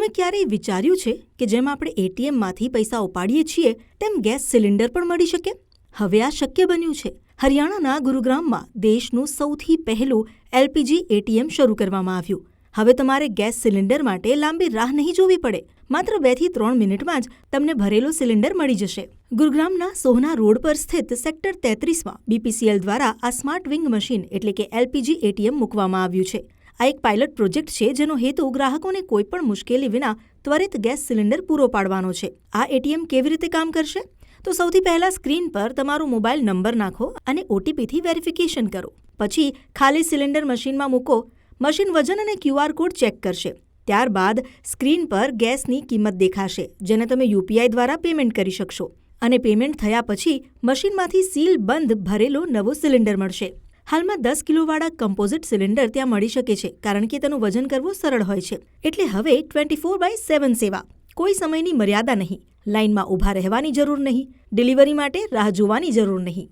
તમે ક્યારેય વિચાર્યું છે કે જેમ આપણે એટીએમમાંથી પૈસા ઉપાડીએ છીએ તેમ ગેસ સિલિન્ડર પણ મળી શકે? હવે આ શક્ય બન્યું છે. હરિયાણાના ગુરુગ્રામમાં દેશનું સૌથી પહેલું એલપીજી એટીએમ શરૂ કરવામાં આવ્યું. હવે તમારે ગેસ સિલિન્ડર માટે લાંબી રાહ નહીં જોવી પડે. માત્ર 2 થી 3 મિનિટમાં જ તમને ભરેલો સિલિન્ડર મળી જશે. ગુરુગ્રામના સોહના રોડ પર સ્થિત સેક્ટર 33માં બીપીસીએલ દ્વારા આ સ્માર્ટ વિંગ મશીન એટલે કે એલપીજી એટીએમ મૂકવામાં આવ્યું છે. આ એક પાયલટ પ્રોજેક્ટ છે જેનો હેતુ ગ્રાહકોને કોઈપણ મુશ્કેલી વિના ત્વરિત ગેસ સિલિન્ડર પૂરો પાડવાનો છે. આ એટીએમ કેવી રીતે કામ કરશે? તો સૌથી પહેલા સ્ક્રીન પર તમારો મોબાઈલ નંબર નાખો અને ઓટીપીથી વેરિફિકેશન કરો. પછી ખાલી સિલિન્ડર મશીનમાં મૂકો. મશીન વજન અને ક્યુઆર કોડ ચેક કરશે. ત્યારબાદ સ્ક્રીન પર ગેસની કિંમત દેખાશે જેને તમે યુપીઆઈ દ્વારા પેમેન્ટ કરી શકશો. અને પેમેન્ટ થયા પછી મશીનમાંથી સીલ બંધ ભરેલો નવો સિલિન્ડર મળશે. હાલમાં 10 કિલોવાળા કમ્પોઝિટ સિલિન્ડર ત્યાં મળી શકે છે કારણ કે તેનું વજન કરવું સરળ હોય છે. એટલે હવે 24/7 સેવા. કોઈ સમયની મર્યાદા નહીં. લાઇનમાં ઊભા રહેવાની જરૂર નહીં. ડિલિવરી માટે રાહ જોવાની જરૂર નહીં.